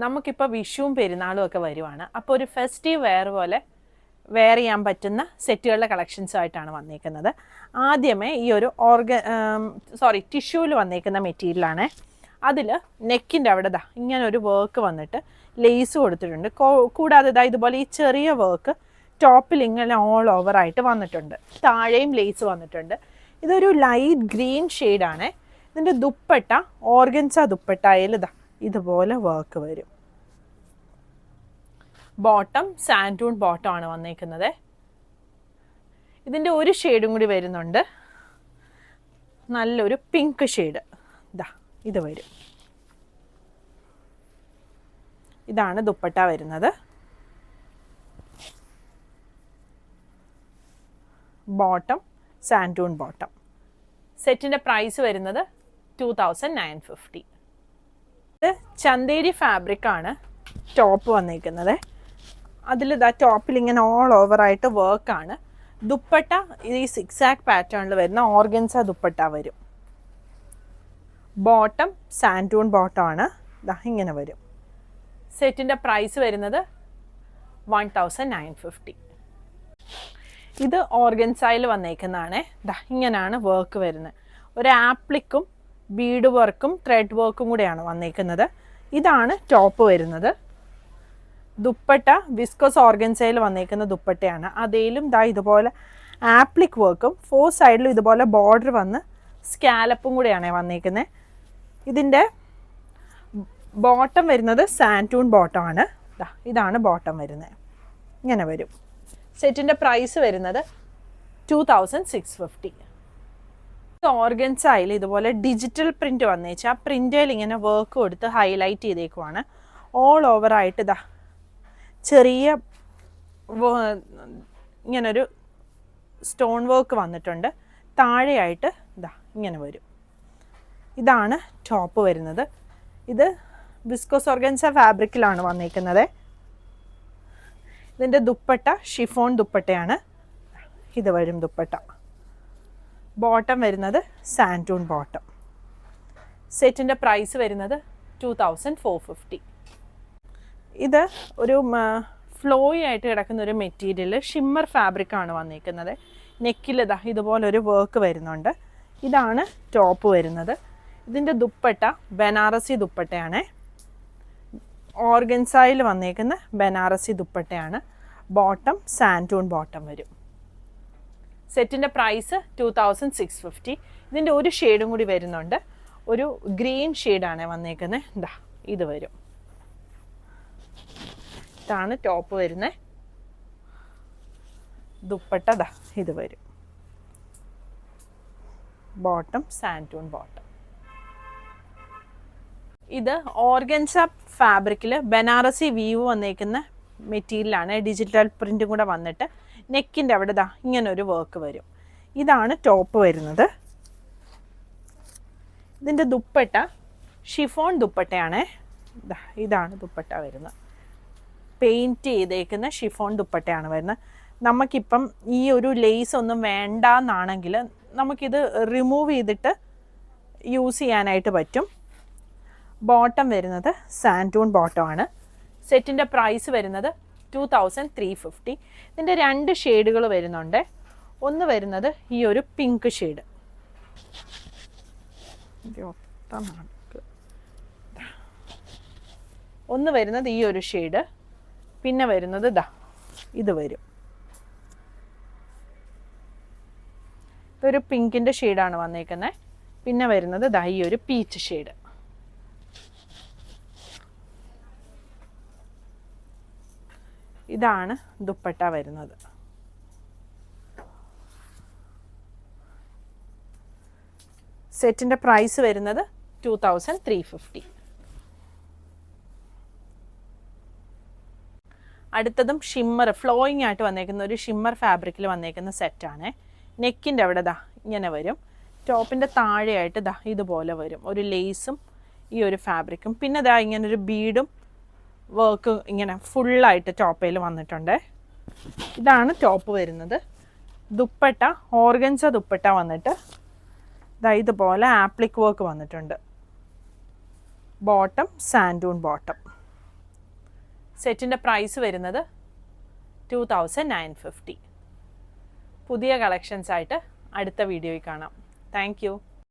നമുക്കിപ്പോൾ വിഷുവും പെരുന്നാളും ഒക്കെ വരുവാണ്. അപ്പോൾ ഒരു ഫെസ്റ്റീവ് വെയർ പോലെ വെയർ ചെയ്യാൻ പറ്റുന്ന സെറ്റുകളുടെ കളക്ഷൻസുമായിട്ടാണ് വന്നേക്കുന്നത്. ആദ്യമേ ഈ ഒരു ടിഷ്യൂവിൽ വന്നേക്കുന്ന മെറ്റീരിയലാണ്. അതിൽ നെക്കിൻ്റെ അവിടെ ഇങ്ങനെ ഒരു വർക്ക് വന്നിട്ട് ലേസ് കൊടുത്തിട്ടുണ്ട്. കൂടാതെ ഇതുപോലെ ഈ ചെറിയ വർക്ക് ടോപ്പിൽ ഇങ്ങനെ ഓൾ ഓവറായിട്ട് വന്നിട്ടുണ്ട്. താഴെയും ലേസ് വന്നിട്ടുണ്ട്. ഇതൊരു ലൈറ്റ് ഗ്രീൻ ഷെയ്ഡാണ്. ഇതിൻ്റെ ദുപ്പട്ട ഓർഗൻസ ദുപ്പട്ടയിൽ ഇതുപോലെ വർക്ക് വരും. ബോട്ടം സാൻഡൂൺ ബോട്ടം ആണ് വന്നേക്കുന്നത്. ഇതിൻ്റെ ഒരു ഷെയ്ഡും കൂടി വരുന്നുണ്ട്, നല്ലൊരു പിങ്ക് ഷെയ്ഡ്. ഇത് വരും. ഇതാണ് ദുപ്പട്ട വരുന്നത്. ബോട്ടം സാൻഡൂൺ ബോട്ടം. സെറ്റിൻ്റെ പ്രൈസ് വരുന്നത് 2950. ഇത് ചന്തേരി ഫാബ്രിക്കാണ് ടോപ്പ് വന്നിരിക്കുന്നത്. അതിൽ ടോപ്പിൽ ഇങ്ങനെ ഓൾ ഓവറായിട്ട് വർക്കാണ്. ദുപ്പട്ട ഈ സിക്സാക് പാറ്റേണിൽ വരുന്ന ഓർഗൻസ ദുപ്പട്ട വരും. ബോട്ടം സാൻഡൂൺ ബോട്ടമാണ്. ഇങ്ങനെ വരും. സെറ്റിൻ്റെ പ്രൈസ് വരുന്നത് 1950. ഇത് ഓർഗൻസയിൽ വന്നേക്കുന്നതാണ്. ഇങ്ങനെയാണ് വർക്ക് വരുന്നത്. ഒരു ആപ്ലിക്കും ബീഡ് വർക്കും ത്രെഡ് വർക്കും കൂടെയാണ് വന്നേക്കുന്നത്. ഇതാണ് ടോപ്പ് വരുന്നത്. ദുപ്പട്ട വിസ്കോസ് ഓർഗൻസയിൽ വന്നേക്കുന്ന ദുപ്പട്ടയാണ്. അതേലും ഇതുപോലെ ആപ്ലിക് വർക്കും 4 സൈഡിലും ഇതുപോലെ ബോർഡർ വന്ന് സ്കാലപ്പും കൂടെയാണ് വന്നേക്കുന്നത്. ഇതിൻ്റെ ബോട്ടം വരുന്നത് സാൻഡൂൺ ബോട്ടമാണ്. ഇതാണ് ബോട്ടം വരുന്നത്. ഇങ്ങനെ വരും. സെറ്റിൻ്റെ പ്രൈസ് വരുന്നത് 2650. ഓർഗൻസയിൽ ഇതുപോലെ ഡിജിറ്റൽ പ്രിൻ്റ് വന്നേച്ച് ആ പ്രിൻ്റിൽ ഇങ്ങനെ വർക്ക് കൊടുത്ത് ഹൈലൈറ്റ് ചെയ്തേക്കുവാണ്. ഓൾ ഓവറായിട്ട് ചെറിയ ഇങ്ങനൊരു സ്റ്റോൺ വർക്ക് വന്നിട്ടുണ്ട്. താഴെയായിട്ട് ഇങ്ങനെ വരും. ഇതാണ് ടോപ്പ് വരുന്നത്. ഇത് വിസ്കോസ് ഓർഗൻസ ഫാബ്രിക്കിലാണ് വന്നിരിക്കുന്നത്. ഇതിൻ്റെ ദുപ്പട്ട ഷിഫോൺ ദുപ്പട്ടയാണ്. ഇത് വരും ദുപ്പട്ട. ബോട്ടം വരുന്നത് സാൻഡൂൺ ബോട്ടം. സെറ്റിൻ്റെ പ്രൈസ് വരുന്നത് 2450. ഇത് ഒരു ഫ്ലോയി ആയിട്ട് കിടക്കുന്ന ഒരു മെറ്റീരിയൽ ഷിമ്മർ ഫാബ്രിക്കാണ് വന്നിരിക്കുന്നത്. നെക്കിൽ ഇതുപോലൊരു വർക്ക് വരുന്നുണ്ട്. ഇതാണ് ടോപ്പ് വരുന്നത്. ഇതിൻ്റെ ദുപ്പട്ട ബനാറസി ദുപ്പട്ടയാണ്. ഓർഗൻസയിൽ വന്നേക്കുന്ന ബനാറസി ദുപ്പട്ടയാണ്. ബോട്ടം സാൻഡൂൺ ബോട്ടം വരും. സെറ്റിൻ്റെ പ്രൈസ് 2650. ഇതിൻ്റെ ഒരു ഷെയ്ഡും കൂടി വരുന്നുണ്ട്. ഒരു ഗ്രീൻ ഷെയ്ഡാണ് വന്നേക്കുന്നത്. ഇത് വരും. ഇതാണ് ടോപ്പ് വരുന്നത്. ദുപ്പട്ട ഇത് വരും. ബോട്ടം സാൻഡൂൺ ബോട്ടം. ഇത് ഓർഗൻസ ഫാബ്രിക്കിൽ ബനാറസി വീവ് വന്നേക്കുന്ന മെറ്റീരിയലാണ്. ഡിജിറ്റൽ പ്രിൻറ്റും കൂടെ വന്നിട്ട് നെക്കിൻ്റെ അവിടെ ഇങ്ങനൊരു വർക്ക് വരും. ഇതാണ് ടോപ്പ് വരുന്നത്. ഇതിൻ്റെ ദുപ്പട്ട ഷിഫോൺ ദുപ്പട്ടയാണ്. ഇതാണ് ദുപ്പട്ട വരുന്നത്. പെയിൻറ്റ് ചെയ്തേക്കുന്ന ഷിഫോൺ ദുപ്പട്ടയാണ് വരുന്നത്. നമുക്കിപ്പം ഈ ഒരു ലേസ് ഒന്നും വേണ്ടെന്നാണെങ്കിൽ നമുക്കിത് റിമൂവ് ചെയ്തിട്ട് യൂസ് ചെയ്യാനായിട്ട് പറ്റും. ബോട്ടം വരുന്നത് സാൻഡൂൺ ബോട്ടമാണ്. സെറ്റിൻ്റെ പ്രൈസ് വരുന്നത് 2350. ഇതിൻ്റെ 2 ഷെയ്ഡുകൾ വരുന്നുണ്ട്. ഒന്ന് വരുന്നത് ഈ ഒരു പിങ്ക് ഷെയ്ഡ്. ഒന്ന് വരുന്നത് ഈ ഒരു ഷെയ്ഡ്. പിന്നെ വരുന്നത് ഇത് വരും. ഇതൊരു പിങ്കിൻ്റെ ഷെയ്ഡാണ് വന്നേക്കുന്നത്. പിന്നെ വരുന്നത് ഈ ഒരു പീച്ച് ഷെയ്ഡ്. ഇതാണ് ദുപ്പട്ട വരുന്നത്. സെറ്റിൻ്റെ പ്രൈസ് വരുന്നത് 2350. അടുത്തതും ഷിമ്മർ ഫ്ലോയിങ് ആയിട്ട് വന്നേക്കുന്ന ഒരു ഷിമ്മർ ഫാബ്രിക്കിൽ വന്നേക്കുന്ന സെറ്റാണ്. നെക്കിൻ്റെ അവിടെ ഇങ്ങനെ വരും. ടോപ്പിൻ്റെ താഴെയായിട്ട് ഇതുപോലെ വരും. ഒരു ലേസും ഈ ഒരു ഫാബ്രിക്കും. പിന്നെ ഇങ്ങനൊരു ബീഡും വർക്ക് ഇങ്ങനെ ഫുള്ളായിട്ട് ടോപ്പയിൽ വന്നിട്ടുണ്ട്. ഇതാണ് ടോപ്പ് വരുന്നത്. ദുപ്പട്ട ഓർഗൻസ ദുപ്പട്ട വന്നിട്ട് ഇതുപോലെ ആപ്ലിക് വർക്ക് വന്നിട്ടുണ്ട്. ബോട്ടം സാൻഡൂൺ ബോട്ടം. സെറ്റിൻ്റെ പ്രൈസ് വരുന്നത് 2950. പുതിയ കളക്ഷൻസ് ആയിട്ട് അടുത്ത വീഡിയോയിൽ കാണാം. Thank U.